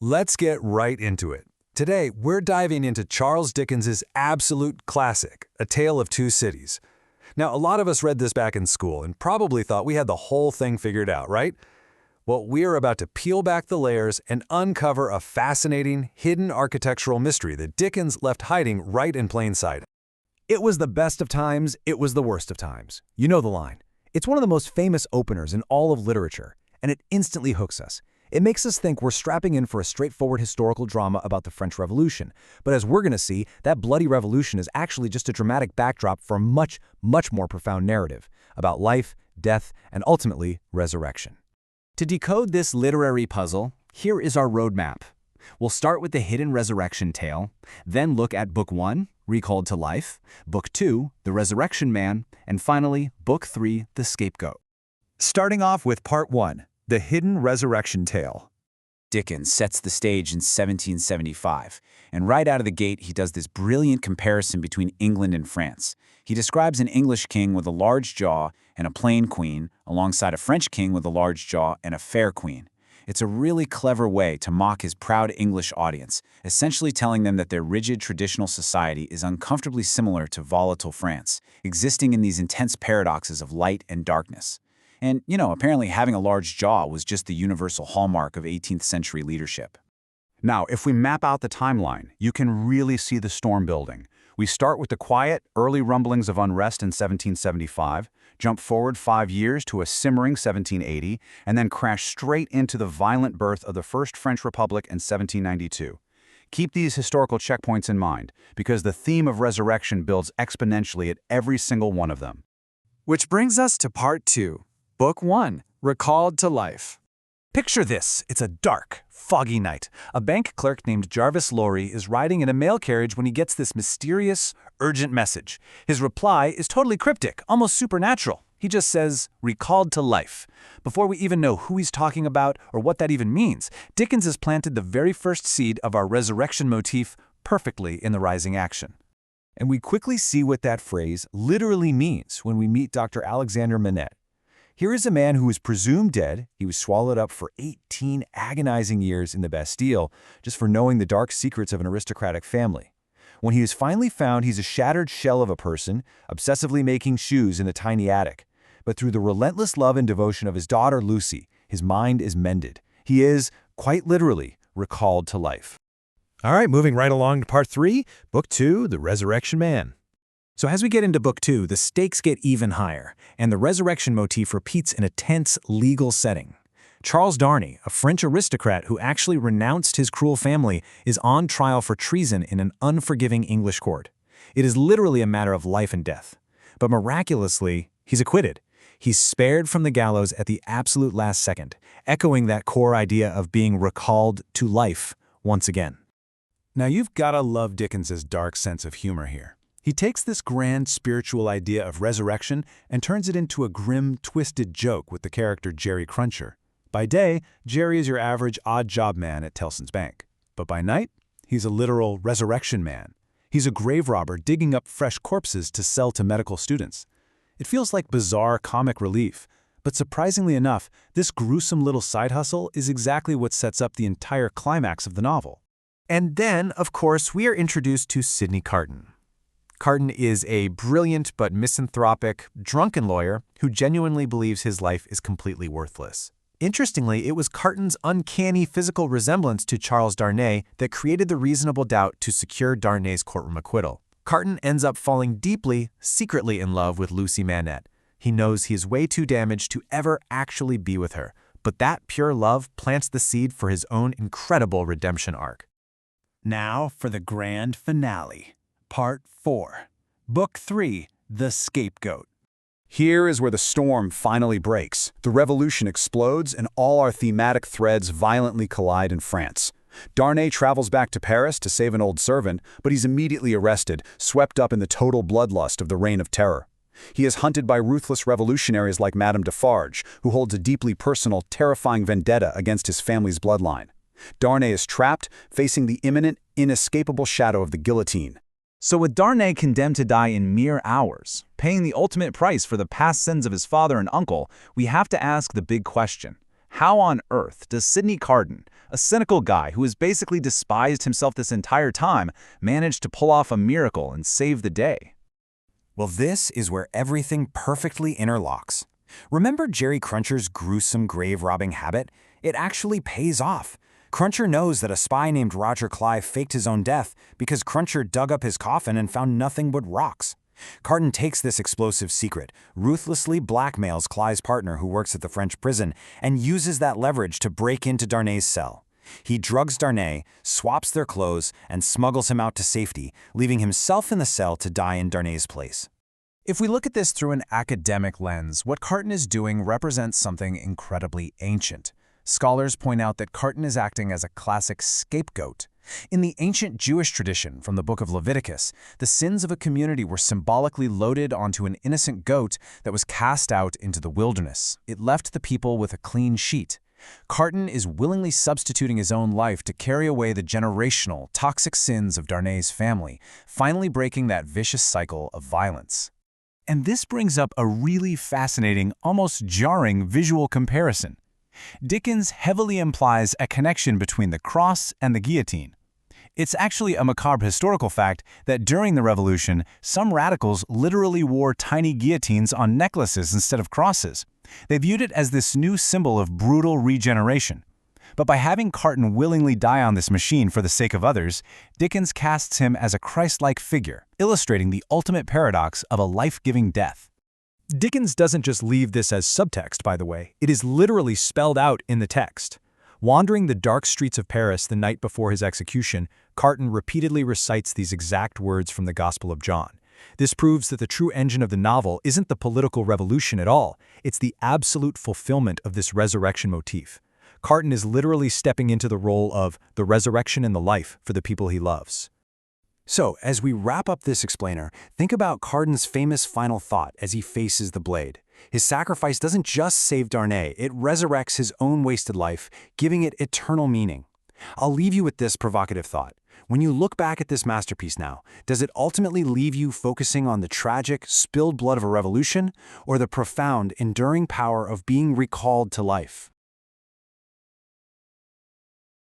Let's get right into it. Today, we're diving into Charles Dickens's absolute classic, A Tale of Two Cities. Now, a lot of us read this back in school and probably thought we had the whole thing figured out, right? Well, we are about to peel back the layers and uncover a fascinating, hidden architectural mystery that Dickens left hiding right in plain sight. It was the best of times, it was the worst of times. You know the line. It's one of the most famous openers in all of literature, and it instantly hooks us. It makes us think we're strapping in for a straightforward historical drama about the French Revolution. But as we're going to see, that bloody revolution is actually just a dramatic backdrop for a much, much more profound narrative about life, death, and ultimately, resurrection. To decode this literary puzzle, here is our roadmap. We'll start with the hidden resurrection tale, then look at Book 1, Recalled to Life, Book 2, The Resurrection Man, and finally, Book 3, The Scapegoat. Starting off with Part 1, The Hidden Resurrection Tale. Dickens sets the stage in 1775, and right out of the gate he does this brilliant comparison between England and France. He describes an English king with a large jaw and a plain queen, alongside a French king with a large jaw and a fair queen. It's a really clever way to mock his proud English audience, essentially telling them that their rigid traditional society is uncomfortably similar to volatile France, existing in these intense paradoxes of light and darkness. And, apparently having a large jaw was just the universal hallmark of 18th century leadership. Now, if we map out the timeline, you can really see the storm building. We start with the quiet, early rumblings of unrest in 1775, jump forward 5 years to a simmering 1780, and then crash straight into the violent birth of the First French Republic in 1792. Keep these historical checkpoints in mind, because the theme of resurrection builds exponentially at every single one of them. Which brings us to Part 2. Book 1, Recalled to Life. Picture this. It's a dark, foggy night. A bank clerk named Jarvis Lorry is riding in a mail carriage when he gets this mysterious, urgent message. His reply is totally cryptic, almost supernatural. He just says, recalled to life. Before we even know who he's talking about or what that even means, Dickens has planted the very first seed of our resurrection motif perfectly in the rising action. And we quickly see what that phrase literally means when we meet Dr. Alexander Manette. Here is a man who is presumed dead. He was swallowed up for 18 agonizing years in the Bastille just for knowing the dark secrets of an aristocratic family. When he is finally found, he's a shattered shell of a person, obsessively making shoes in the tiny attic. But through the relentless love and devotion of his daughter Lucy, his mind is mended. He is, quite literally, recalled to life. All right, moving right along to Part 3, Book 2, The Resurrection Man. So as we get into Book 2, the stakes get even higher, and the resurrection motif repeats in a tense legal setting. Charles Darnay, a French aristocrat who actually renounced his cruel family, is on trial for treason in an unforgiving English court. It is literally a matter of life and death. But miraculously, he's acquitted. He's spared from the gallows at the absolute last second, echoing that core idea of being recalled to life once again. Now, you've got to love Dickens's dark sense of humor here. He takes this grand spiritual idea of resurrection and turns it into a grim, twisted joke with the character Jerry Cruncher. By day, Jerry is your average odd-job man at Tellson's Bank. But by night, he's a literal resurrection man. He's a grave robber digging up fresh corpses to sell to medical students. It feels like bizarre comic relief, but surprisingly enough, this gruesome little side hustle is exactly what sets up the entire climax of the novel. And then, of course, we are introduced to Sidney Carton. Carton is a brilliant but misanthropic, drunken lawyer who genuinely believes his life is completely worthless. Interestingly, it was Carton's uncanny physical resemblance to Charles Darnay that created the reasonable doubt to secure Darnay's courtroom acquittal. Carton ends up falling deeply, secretly in love with Lucy Manette. He knows he is way too damaged to ever actually be with her, but that pure love plants the seed for his own incredible redemption arc. Now for the grand finale. Part 4, Book 3, The Scapegoat. Here is where the storm finally breaks. The revolution explodes and all our thematic threads violently collide in France. Darnay travels back to Paris to save an old servant, but he's immediately arrested, swept up in the total bloodlust of the Reign of Terror. He is hunted by ruthless revolutionaries like Madame Defarge, who holds a deeply personal, terrifying vendetta against his family's bloodline. Darnay is trapped, facing the imminent, inescapable shadow of the guillotine. So with Darnay condemned to die in mere hours, paying the ultimate price for the past sins of his father and uncle, we have to ask the big question. How on earth does Sidney Carton, a cynical guy who has basically despised himself this entire time, manage to pull off a miracle and save the day? Well, this is where everything perfectly interlocks. Remember Jerry Cruncher's gruesome grave-robbing habit? It actually pays off. Cruncher knows that a spy named Roger Clive faked his own death because Cruncher dug up his coffin and found nothing but rocks. Carton takes this explosive secret, ruthlessly blackmails Clive's partner who works at the French prison, and uses that leverage to break into Darnay's cell. He drugs Darnay, swaps their clothes, and smuggles him out to safety, leaving himself in the cell to die in Darnay's place. If we look at this through an academic lens, what Carton is doing represents something incredibly ancient. Scholars point out that Carton is acting as a classic scapegoat. In the ancient Jewish tradition from the book of Leviticus, the sins of a community were symbolically loaded onto an innocent goat that was cast out into the wilderness. It left the people with a clean sheet. Carton is willingly substituting his own life to carry away the generational, toxic sins of Darnay's family, finally breaking that vicious cycle of violence. And this brings up a really fascinating, almost jarring visual comparison. Dickens heavily implies a connection between the cross and the guillotine. It's actually a macabre historical fact that during the Revolution, some radicals literally wore tiny guillotines on necklaces instead of crosses. They viewed it as this new symbol of brutal regeneration. But by having Carton willingly die on this machine for the sake of others, Dickens casts him as a Christ-like figure, illustrating the ultimate paradox of a life-giving death. Dickens doesn't just leave this as subtext, by the way. It is literally spelled out in the text. Wandering the dark streets of Paris the night before his execution, Carton repeatedly recites these exact words from the Gospel of John. This proves that the true engine of the novel isn't the political revolution at all. It's the absolute fulfillment of this resurrection motif. Carton is literally stepping into the role of the resurrection and the life for the people he loves. So, as we wrap up this explainer, think about Carton's famous final thought as he faces the blade. His sacrifice doesn't just save Darnay, it resurrects his own wasted life, giving it eternal meaning. I'll leave you with this provocative thought. When you look back at this masterpiece now, does it ultimately leave you focusing on the tragic, spilled blood of a revolution, or the profound, enduring power of being recalled to life?